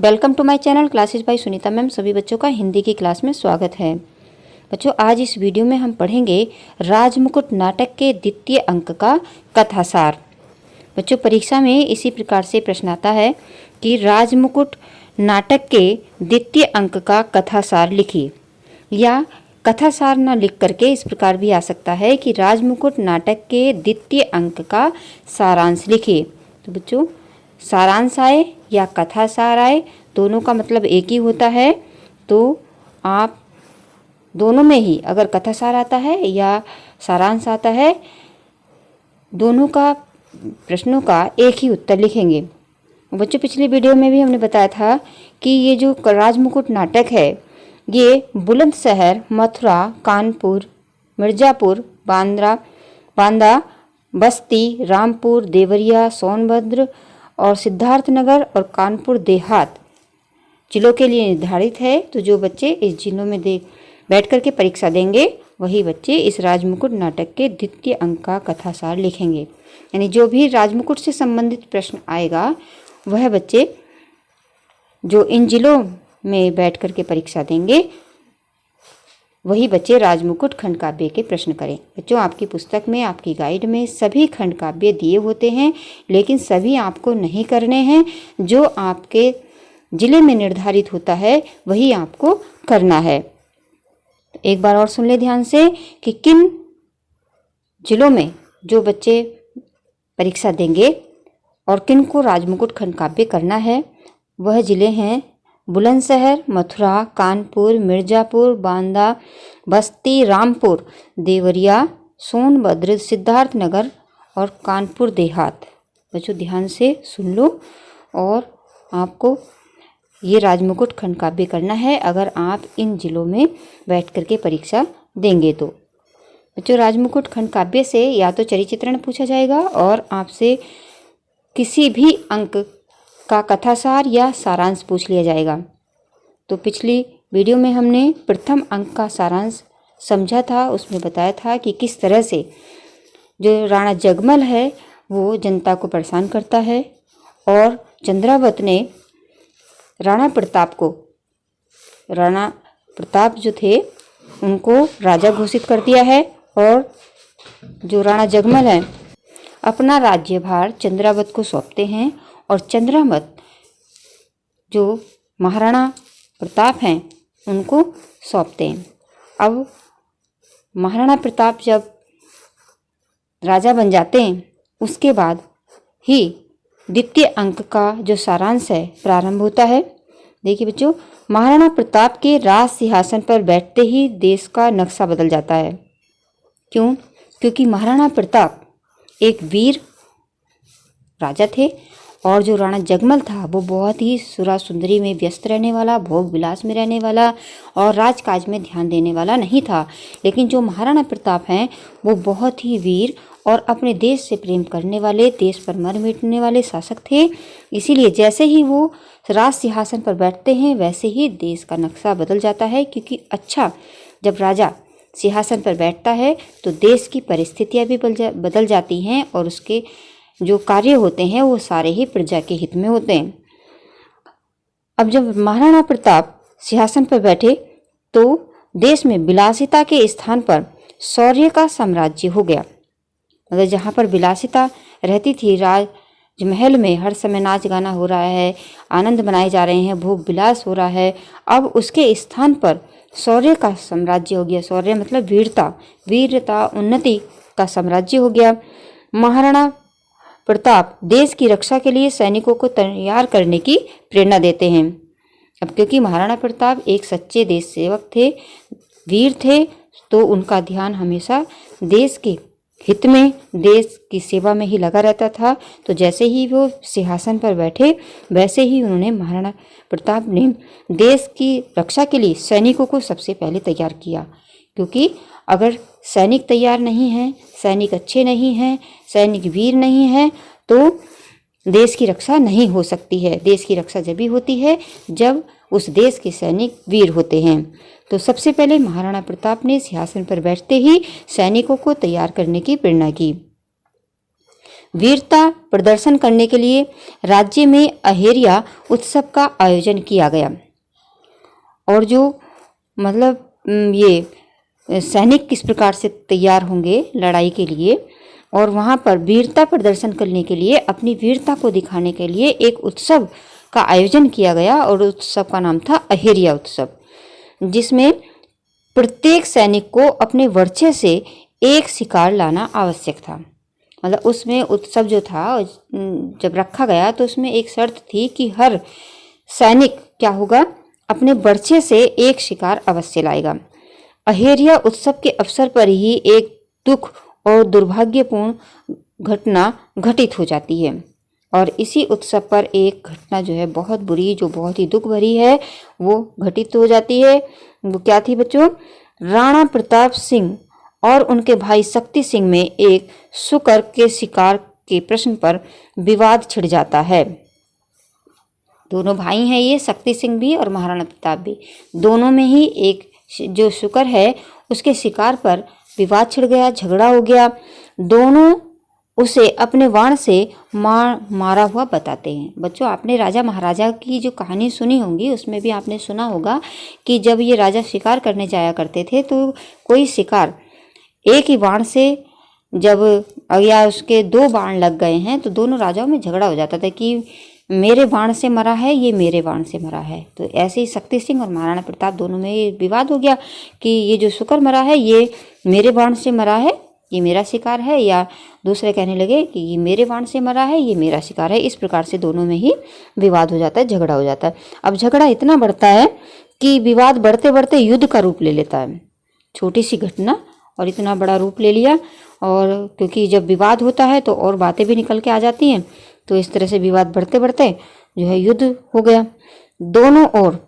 Welcome to my channel classes by Sunita ma'am. सभी बच्चों का हिंदी की क्लास में स्वागत है। बच्चों, आज इस वीडियो में हम पढ़ेंगे राजमुकुट नाटक के द्वितीय अंक का कथासार। बच्चों, परीक्षा में इसी प्रकार से प्रश्न आता है कि राजमुकुट नाटक के द्वितीय अंक का कथासार लिखिए, या कथासार न लिख करके इस प्रकार भी आ सकता है कि राजमुकुट नाटक के द्वितीय अंक का सारांश लिखिए। तो बच्चों, सारांश आए या कथासार आए, दोनों का मतलब एक ही होता है। तो आप दोनों में ही अगर कथासार आता है या सारांश आता है, दोनों का प्रश्नों का एक ही उत्तर लिखेंगे। बच्चों, पिछली वीडियो में भी हमने बताया था कि ये जो राजमुकुट नाटक है, ये बुलंदशहर, मथुरा, कानपुर, मिर्ज़ापुर, बांदा, बस्ती, रामपुर, देवरिया, सोनभद्र और सिद्धार्थनगर और कानपुर देहात जिलों के लिए निर्धारित है। तो जो बच्चे इस जिलों में बैठ करके परीक्षा देंगे, वही बच्चे इस राजमुकुट नाटक के द्वितीय अंक का कथासार लिखेंगे। यानी जो भी राजमुकुट से संबंधित प्रश्न आएगा, वह बच्चे जो इन जिलों में बैठ करके परीक्षा देंगे, वही बच्चे राजमुकुट खंड काव्य के प्रश्न करें। बच्चों, आपकी पुस्तक में, आपकी गाइड में सभी खंड काव्य दिए होते हैं, लेकिन सभी आपको नहीं करने हैं। जो आपके जिले में निर्धारित होता है, वही आपको करना है। एक बार और सुन ले ध्यान से कि किन जिलों में जो बच्चे परीक्षा देंगे और किन को राजमुकुट खंड काव्य करना है। वह जिले हैं बुलंदशहर, मथुरा, कानपुर, मिर्ज़ापुर, बांदा, बस्ती, रामपुर, देवरिया, सोनभद्र, सिद्धार्थनगर और कानपुर देहात। बच्चों, ध्यान से सुन लो और आपको ये राजमुकुट खंड काव्य करना है अगर आप इन जिलों में बैठ करके परीक्षा देंगे तो। बच्चों, राजमुकुट खंड काव्य से या तो चरिचित्रण पूछा जाएगा और आपसे किसी भी अंक का कथासार या सारांश पूछ लिया जाएगा। तो पिछली वीडियो में हमने प्रथम अंक का सारांश समझा था। उसमें बताया था कि किस तरह से जो राणा जगमल है वो जनता को परेशान करता है और चंद्रावत ने राणा प्रताप जो थे उनको राजा घोषित कर दिया है, और जो राणा जगमल है अपना राज्यभार चंद्रावत को सौंपते हैं और चंद्रावत जो महाराणा प्रताप हैं उनको सौंपते हैं। अब महाराणा प्रताप जब राजा बन जाते हैं, उसके बाद ही द्वितीय अंक का जो सारांश है प्रारंभ होता है। देखिए बच्चों, महाराणा प्रताप के राज सिंहासन पर बैठते ही देश का नक्शा बदल जाता है। क्यों? क्योंकि महाराणा प्रताप एक वीर राजा थे और जो राणा जगमल था वो बहुत ही सुरा सुंदरी में व्यस्त रहने वाला, भोग विलास में रहने वाला और राजकाज में ध्यान देने वाला नहीं था। लेकिन जो महाराणा प्रताप हैं वो बहुत ही वीर और अपने देश से प्रेम करने वाले, देश पर मर मिटने वाले शासक थे। इसीलिए जैसे ही वो राज सिंहासन पर बैठते हैं, वैसे ही देश का नक्शा बदल जाता है। क्योंकि जब राजा सिंहासन पर बैठता है तो देश की परिस्थितियाँ भी बदल जाती हैं और उसके जो कार्य होते हैं वो सारे ही प्रजा के हित में होते हैं। अब जब महाराणा प्रताप सिंहासन पर बैठे तो देश में विलासिता के स्थान पर शौर्य का साम्राज्य हो गया। मतलब जहाँ पर विलासिता रहती थी, राजमहल में हर समय नाच गाना हो रहा है, आनंद मनाए जा रहे हैं, भोग विलास हो रहा है, अब उसके स्थान पर शौर्य का साम्राज्य हो गया। शौर्य मतलब वीरता, उन्नति का साम्राज्य हो गया। महाराणा प्रताप देश की रक्षा के लिए सैनिकों को तैयार करने की प्रेरणा देते हैं। अब क्योंकि महाराणा प्रताप एक सच्चे देश सेवक थे, वीर थे, तो उनका ध्यान हमेशा देश के हित में, देश की सेवा में ही लगा रहता था। तो जैसे ही वो सिंहासन पर बैठे, वैसे ही उन्होंने महाराणा प्रताप ने देश की रक्षा के लिए सैनिकों को सबसे पहले तैयार किया। क्योंकि अगर सैनिक तैयार नहीं हैं, सैनिक अच्छे नहीं हैं, सैनिक वीर नहीं हैं, तो देश की रक्षा नहीं हो सकती है। देश की रक्षा जब भी होती है जब उस देश के सैनिक वीर होते हैं। तो सबसे पहले महाराणा प्रताप ने सिंहासन पर बैठते ही सैनिकों को तैयार करने की प्रेरणा की। वीरता प्रदर्शन करने के लिए राज्य में अहेरिया उत्सव का आयोजन किया गया। और जो मतलब ये सैनिक किस प्रकार से तैयार होंगे लड़ाई के लिए, और वहाँ पर वीरता प्रदर्शन करने के लिए, अपनी वीरता को दिखाने के लिए एक उत्सव का आयोजन किया गया। और उत्सव का नाम था अहेरिया उत्सव, जिसमें प्रत्येक सैनिक को अपने वर्चे से एक शिकार लाना आवश्यक था। मतलब उसमें उत्सव जो था जब रखा गया तो उसमें एक शर्त थी कि हर सैनिक क्या होगा, अपने बर्छे से एक शिकार अवश्य लाएगा। अहेरिया उत्सव के अवसर पर ही एक दुख और दुर्भाग्यपूर्ण घटना घटित हो जाती है। और इसी उत्सव पर एक घटना जो है बहुत बुरी, जो बहुत ही दुख भरी है, वो घटित हो जाती है। वो क्या थी बच्चों? राणा प्रताप सिंह और उनके भाई शक्ति सिंह में एक सुकर के शिकार के प्रश्न पर विवाद छिड़ जाता है। दोनों भाई हैं ये, शक्ति सिंह भी और महाराणा प्रताप भी। दोनों में ही एक जो शुकर है उसके शिकार पर विवाद छिड़ गया, झगड़ा हो गया। दोनों उसे अपने बाण से मारा हुआ बताते हैं। बच्चों, आपने राजा महाराजा की जो कहानी सुनी होगी उसमें भी आपने सुना होगा कि जब ये राजा शिकार करने जाया करते थे तो कोई शिकार एक ही बाण से जब या उसके दो बाण लग गए हैं तो दोनों राजाओं में झगड़ा हो जाता था कि मेरे बाण से मरा है, ये मेरे बाण से मरा है। तो ऐसे ही शक्ति सिंह और महाराणा प्रताप दोनों में विवाद हो गया कि ये जो शुकर मरा है ये मेरे बाण से मरा है, ये मेरा शिकार है, या दूसरे कहने लगे कि ये मेरे बाण से मरा है, ये मेरा शिकार है। इस प्रकार से दोनों में ही विवाद हो जाता है, झगड़ा हो जाता है। अब झगड़ा इतना बढ़ता है कि विवाद बढ़ते बढ़ते युद्ध का रूप ले लेता है। छोटी सी घटना और इतना बड़ा रूप ले लिया। और क्योंकि जब विवाद होता है तो और बातें भी निकल के आ जाती हैं, तो इस तरह से विवाद बढ़ते बढ़ते जो है युद्ध हो गया। दोनों ओर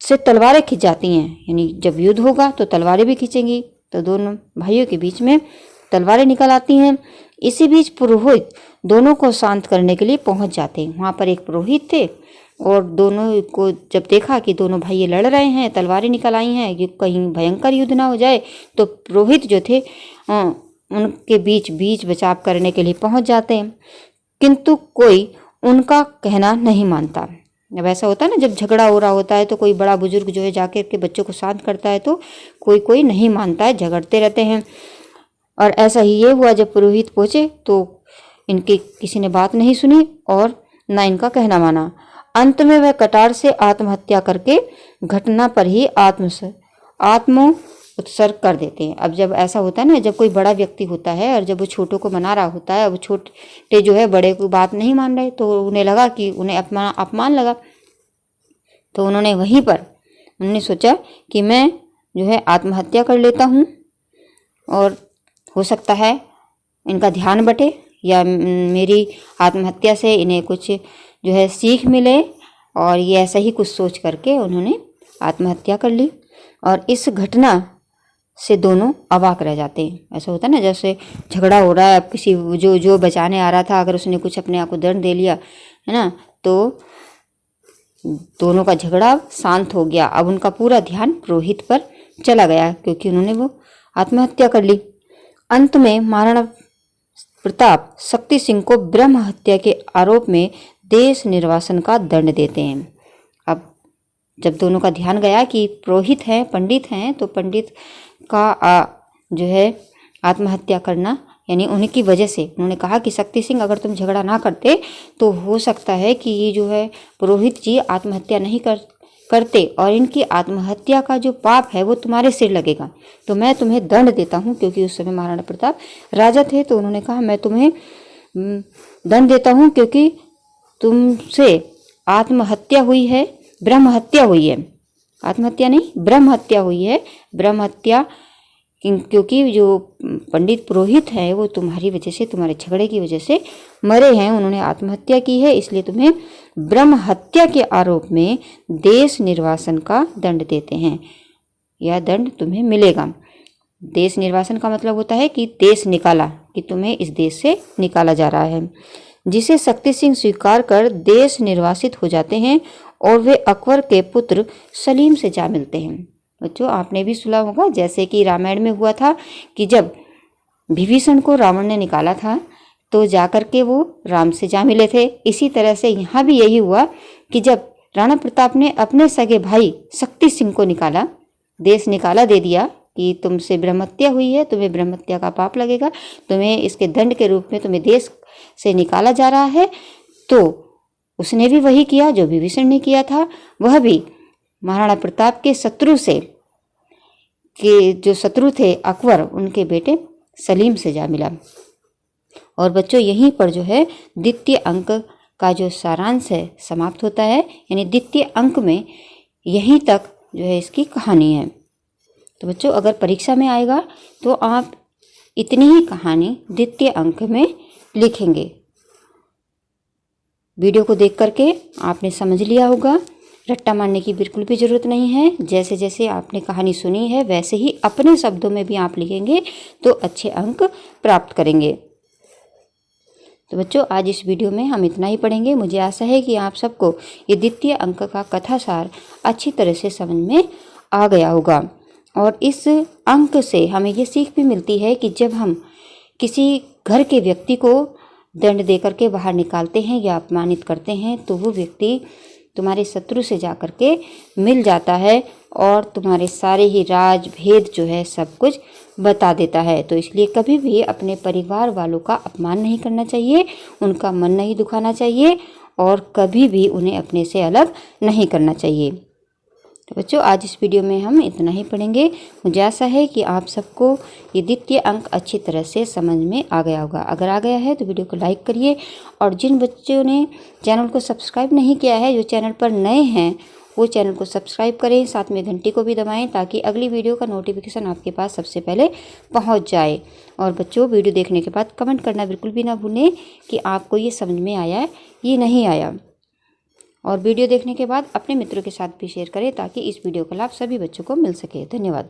से तलवारें खिंच जाती हैं, यानी जब युद्ध होगा तो तलवारें भी खींचेंगी, तो दोनों भाइयों के बीच में तलवारें निकल आती हैं। इसी बीच पुरोहित दोनों को शांत करने के लिए पहुंच जाते हैं। वहाँ पर एक पुरोहित थे और दोनों को जब देखा कि दोनों भाई ये लड़ रहे हैं, तलवारें निकल आई हैं, कि कहीं भयंकर युद्ध ना हो जाए, तो पुरोहित जो थे उनके बीच बचाव करने के लिए पहुंच जाते हैं। किंतु कोई उनका कहना नहीं मानता। अब ऐसा होता है ना, जब झगड़ा हो रहा होता है तो कोई बड़ा बुजुर्ग जो है जाकर के बच्चों को शांत करता है, तो कोई नहीं मानता है, झगड़ते रहते हैं। और ऐसा ही ये हुआ, जब पुरोहित पहुँचे तो इनकी किसी ने बात नहीं सुनी और ना इनका कहना माना। अंत में वह कटार से आत्महत्या करके घटना पर ही आत्म उत्सर्ग कर देते हैं। अब जब ऐसा होता है ना, जब कोई बड़ा व्यक्ति होता है और जब वो छोटों को मना रहा होता है, अब छोटे जो है बड़े को बात नहीं मान रहे, तो उन्हें लगा कि उन्हें अपमान लगा, तो उन्होंने वहीं पर उन्होंने सोचा कि मैं जो है आत्महत्या कर लेता हूँ और हो सकता है इनका ध्यान बटे या मेरी आत्महत्या से इन्हें कुछ जो है सीख मिले। और ये ऐसा ही कुछ सोच करके उन्होंने आत्महत्या कर ली। और इस घटना से दोनों अवाक रह जाते हैं। ऐसा होता है ना, जैसे झगड़ा हो रहा है, अब किसी जो बचाने आ रहा था अगर उसने कुछ अपने आप को दंड दे लिया है ना, तो दोनों का झगड़ा शांत हो गया। अब उनका पूरा ध्यान पुरोहित पर चला गया क्योंकि उन्होंने वो आत्महत्या कर ली। अंत में महाराणा प्रताप शक्ति सिंह को ब्रह्म हत्या के आरोप में देश निर्वासन का दंड देते हैं। अब जब दोनों का ध्यान गया कि पुरोहित हैं, पंडित हैं, तो पंडित का जो है आत्महत्या करना, यानी उनकी वजह से उन्होंने कहा कि शक्ति सिंह अगर तुम झगड़ा ना करते तो हो सकता है कि ये जो है पुरोहित जी आत्महत्या नहीं करते और इनकी आत्महत्या का जो पाप है वो तुम्हारे सिर लगेगा, तो मैं तुम्हें दंड देता हूँ। क्योंकि उस समय महाराणा प्रताप राजा थे, तो उन्होंने कहा मैं तुम्हें दंड देता हूँ क्योंकि तुमसे आत्महत्या हुई है, ब्रह्म हत्या हुई है, आत्महत्या नहीं ब्रह्म हत्या हुई है। ब्रह्म हत्या क्योंकि जो पंडित पुरोहित है वो तुम्हारी वजह से, तुम्हारे झगड़े की वजह से मरे हैं, उन्होंने आत्महत्या की है, इसलिए तुम्हें ब्रह्म हत्या के आरोप में देश निर्वासन का दंड देते हैं। यह दंड तुम्हें मिलेगा। देश निर्वासन का मतलब होता है कि देश निकाला, कि तुम्हें इस देश से निकाला जा रहा है, जिसे शक्ति सिंह स्वीकार कर देश निर्वासित हो जाते हैं और वे अकबर के पुत्र सलीम से जा मिलते हैं। बच्चों, आपने भी सुना होगा जैसे कि रामायण में हुआ था कि जब विभीषण को रावण ने निकाला था तो तो जाकर के वो राम से जा मिले थे। इसी तरह से यहाँ भी यही हुआ कि जब राणा प्रताप ने अपने सगे भाई शक्ति सिंह को निकाला, देश निकाला दे दिया कि तुमसे ब्रह्महत्या हुई है, तुम्हें ब्रह्महत्या का पाप लगेगा, तुम्हें इसके दंड के रूप में तुम्हें देश से निकाला जा रहा है, तो उसने भी वही किया जो विभीषण ने किया था। वह भी महाराणा प्रताप के शत्रु से के जो शत्रु थे अकबर, उनके बेटे सलीम से जा मिला। और बच्चों यहीं पर जो है द्वितीय अंक का जो सारांश है समाप्त होता है, यानी द्वितीय अंक में यहीं तक जो है इसकी कहानी है। तो बच्चों अगर परीक्षा में आएगा तो आप इतनी ही कहानी द्वितीय अंक में लिखेंगे। वीडियो को देख करके आपने समझ लिया होगा, रट्टा मारने की बिल्कुल भी ज़रूरत नहीं है। जैसे जैसे आपने कहानी सुनी है वैसे ही अपने शब्दों में भी आप लिखेंगे तो अच्छे अंक प्राप्त करेंगे। तो बच्चों आज इस वीडियो में हम इतना ही पढ़ेंगे। मुझे आशा है कि आप सबको ये द्वितीय अंक का कथासार अच्छी तरह से समझ में आ गया होगा। और इस अंक से हमें ये सीख भी मिलती है कि जब हम किसी घर के व्यक्ति को दंड दे करके बाहर निकालते हैं या अपमानित करते हैं तो वो व्यक्ति तुम्हारे शत्रु से जा कर के मिल जाता है और तुम्हारे सारे ही राज भेद जो है सब कुछ बता देता है। तो इसलिए कभी भी अपने परिवार वालों का अपमान नहीं करना चाहिए, उनका मन नहीं दुखाना चाहिए और कभी भी उन्हें अपने से अलग नहीं करना चाहिए। तो बच्चों आज इस वीडियो में हम इतना ही पढ़ेंगे। मुझे आशा है कि आप सबको ये द्वितीय अंक अच्छी तरह से समझ में आ गया होगा। अगर आ गया है तो वीडियो को लाइक करिए और जिन बच्चों ने चैनल को सब्सक्राइब नहीं किया है, जो चैनल पर नए हैं, वो चैनल को सब्सक्राइब करें, साथ में घंटी को भी दबाएं ताकि अगली वीडियो का नोटिफिकेशन आपके पास सबसे पहले पहुँच जाए। और बच्चों वीडियो देखने के बाद कमेंट करना बिल्कुल भी ना भूलें कि आपको ये समझ में आया ये नहीं आया। और वीडियो देखने के बाद अपने मित्रों के साथ भी शेयर करें ताकि इस वीडियो का लाभ सभी बच्चों को मिल सके। धन्यवाद।